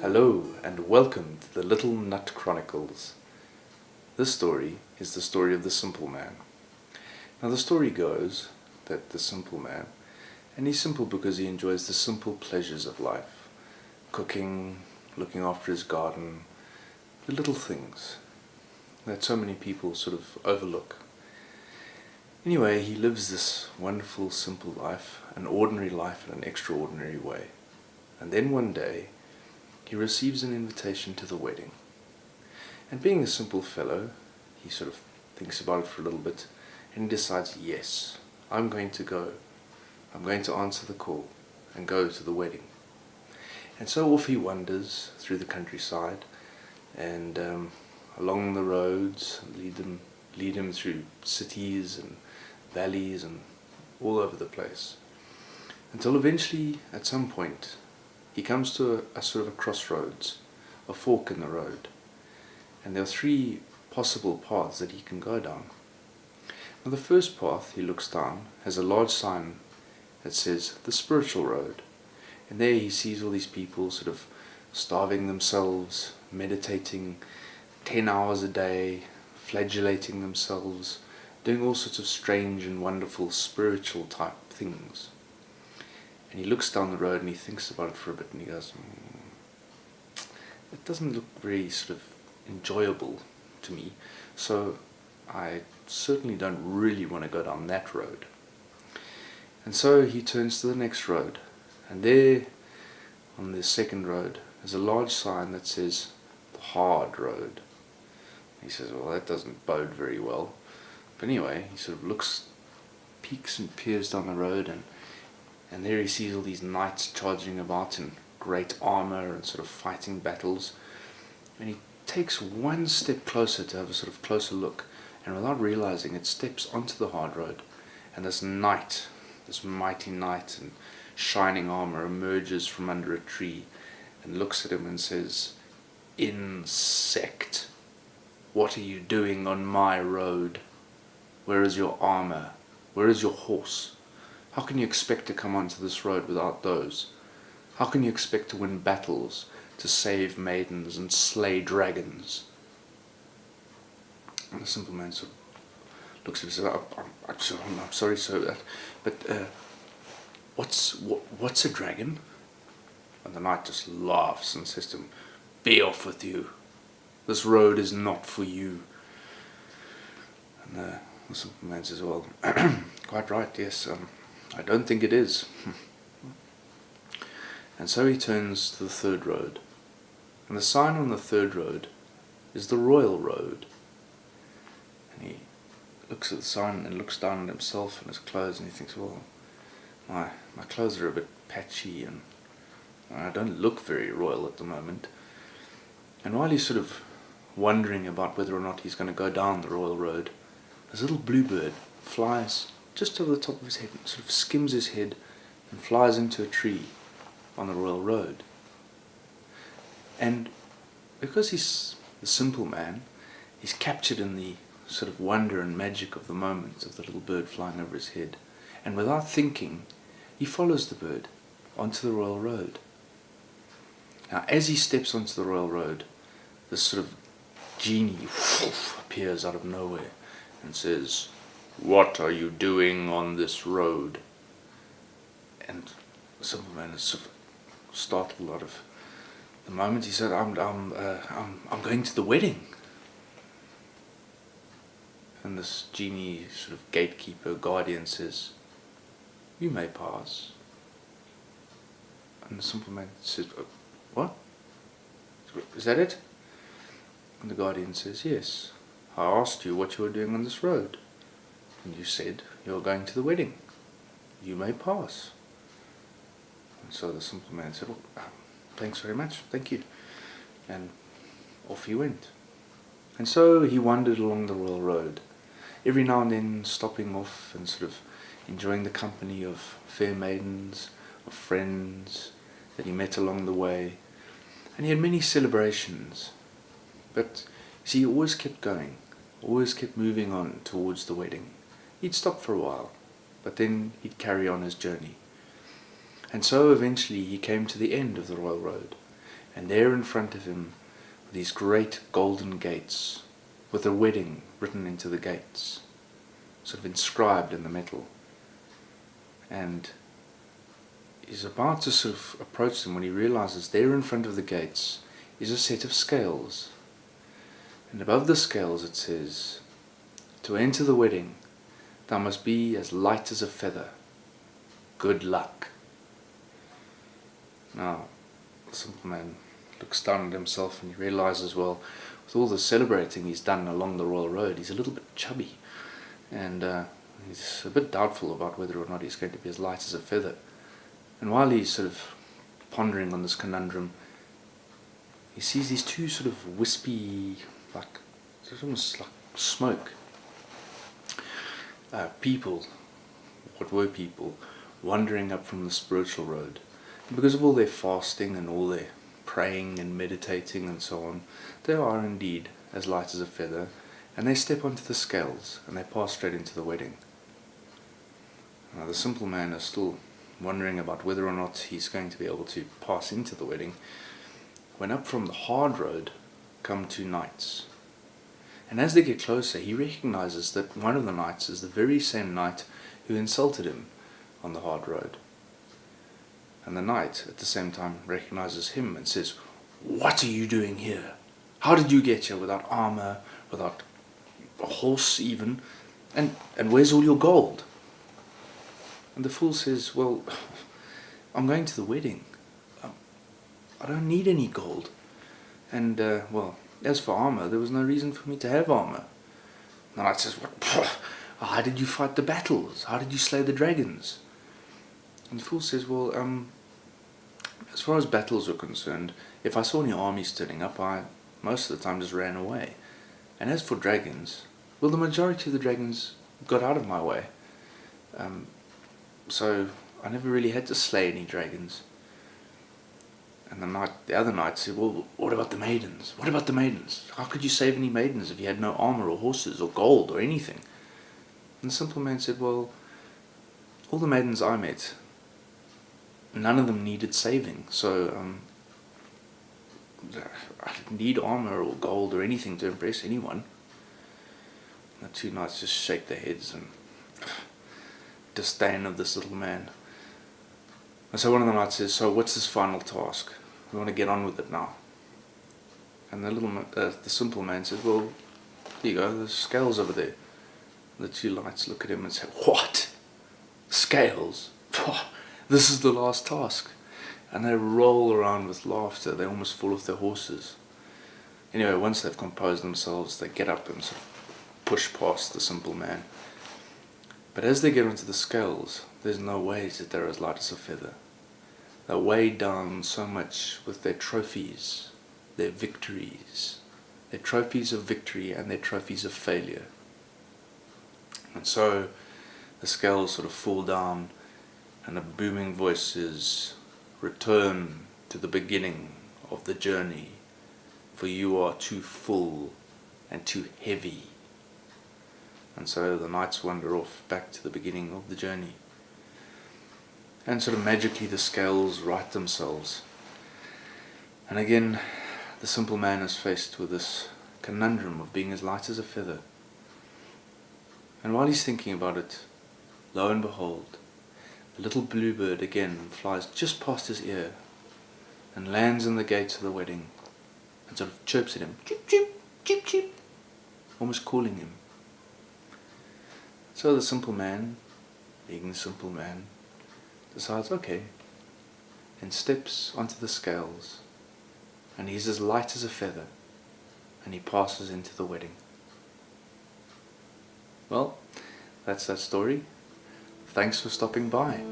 Hello and welcome to the Little Nut Chronicles. This story is the story of the simple man. Now the story goes that the simple man, and he's simple because he enjoys the simple pleasures of life, cooking, looking after his garden, the little things that so many people sort of overlook. Anyway, he lives this wonderful simple life, an ordinary life in an extraordinary way. And then one day he receives an invitation to the wedding. And being a simple fellow, he sort of thinks about it for a little bit and he decides, yes, I'm going to go. I'm going to answer the call and go to the wedding. And so off he wanders through the countryside and along the roads, lead him through cities and valleys and all over the place. Until eventually, at some point, he comes to a sort of a crossroads, a fork in the road, and there are three possible paths that he can go down. Now the first path he looks down has a large sign that says the spiritual road, and there he sees all these people sort of starving themselves, meditating 10 hours a day, flagellating themselves, doing all sorts of strange and wonderful spiritual type things. And he looks down the road and he thinks about it for a bit and he goes, it doesn't look very sort of enjoyable to me, so I certainly don't really want to go down that road. And so he turns to the next road, and there on the second road is a large sign that says the hard road. He says, well, that doesn't bode very well. But anyway, he sort of looks, peeks and peers down the road, and there he sees all these knights charging about in great armor and sort of fighting battles. And he takes one step closer to have a sort of closer look, and without realizing it, steps onto the hard road. And this knight, this mighty knight in shining armor, emerges from under a tree and looks at him and says, "Insect, what are you doing on my road? Where is your armor? Where is your horse? How can you expect to come onto this road without those? How can you expect to win battles, to save maidens and slay dragons?" And the simple man sort of looks at him and says, I'm sorry, sir, but what's a dragon?" And the knight just laughs and says to him, "Be off with you. This road is not for you." And the simple man says, "Well, quite right, yes, I don't think it is." And so he turns to the third road, and the sign on the third road is the royal road. And he looks at the sign and looks down at himself and his clothes, and he thinks, well, my clothes are a bit patchy and I don't look very royal at the moment. And while he's sort of wondering about whether or not he's going to go down the royal road, this little bluebird flies just over the top of his head and sort of skims his head and flies into a tree on the royal road. And because he's the simple man, he's captured in the sort of wonder and magic of the moment of the little bird flying over his head, and without thinking he follows the bird onto the royal road. Now as he steps onto the royal road, this sort of genie appears out of nowhere and says, "What are you doing on this road?" And the simple man is sort of startled out of the moment. He said, I'm going to the wedding." And this genie sort of gatekeeper, guardian says, "You may pass." And the simple man says, "What? Is that it?" And the guardian says, "Yes. I asked you what you were doing on this road, and you said you are going to the wedding. You may pass." And so the simple man said, "Well, thanks very much, thank you." And off he went. And so he wandered along the royal road, every now and then stopping off and sort of enjoying the company of fair maidens, of friends that he met along the way. And he had many celebrations, but see, he always kept going, always kept moving on towards the wedding. He'd stop for a while, but then he'd carry on his journey. And so eventually he came to the end of the royal road, And there in front of him were these great golden gates, with a wedding written into the gates, sort of inscribed in the metal. And he's about to sort of approach them when he realizes there in front of the gates is a set of scales. And above the scales it says, "To enter the wedding, thou must be as light as a feather. Good luck." Now, the simple man looks down at himself and he realizes, well, with all the celebrating he's done along the royal road, he's a little bit chubby. And he's a bit doubtful about whether or not he's going to be as light as a feather. And while he's sort of pondering on this conundrum, he sees these two sort of wispy, like, it's almost like smoke, people, what were people, wandering up from the spiritual road. And because of all their fasting and all their praying and meditating and so on, they are indeed as light as a feather, and they step onto the scales and they pass straight into the wedding. Now the simple man is still wondering about whether or not he's going to be able to pass into the wedding, when up from the hard road come two knights. And as they get closer, he recognizes that one of the knights is the very same knight who insulted him on the hard road. And the knight at the same time recognizes him and says, "What are you doing here? How did you get here without armor, without a horse even? And where's all your gold?" And the fool says, "Well, I'm going to the wedding. I don't need any gold. And, well, as for armor, there was no reason for me to have armor." And the knight says, "What? How did you fight the battles? How did you slay the dragons?" And the fool says, "Well, as far as battles are concerned, if I saw any armies turning up, I most of the time just ran away. And as for dragons, well, the majority of the dragons got out of my way. So I never really had to slay any dragons." And the other knight said, "Well, what about the maidens? What about the maidens? How could you save any maidens if you had no armor or horses or gold or anything?" And the simple man said, "Well, all the maidens I met, none of them needed saving, so I didn't need armor or gold or anything to impress anyone." And the two knights just shake their heads in disdain of this little man. And so one of the knights says, "So what's this final task? We want to get on with it now." And the simple man says, "Well, here you go, there's scales over there." And the two knights look at him and say, "What? Scales? This is the last task." And they roll around with laughter. They almost fall off their horses. Anyway, once they've composed themselves, they get up and sort of push past the simple man. But as they get onto the scales, there's no way that they're as light as a feather. They're weighed down so much with their trophies, their victories, their trophies of victory and their trophies of failure. And so the scales sort of fall down, and a booming voice says, "Return to the beginning of the journey, for you are too full and too heavy." And so the knights wander off back to the beginning of the journey. And sort of magically the scales right themselves. And again, the simple man is faced with this conundrum of being as light as a feather. And while he's thinking about it, lo and behold, the little bluebird again flies just past his ear and lands in the gates of the wedding and sort of chirps at him, "Chirp, chirp, chirp, chirp," almost calling him. So the simple man, being the simple man, decides, okay, and steps onto the scales, and he's as light as a feather, and he passes into the wedding. Well, that's that story. Thanks for stopping by.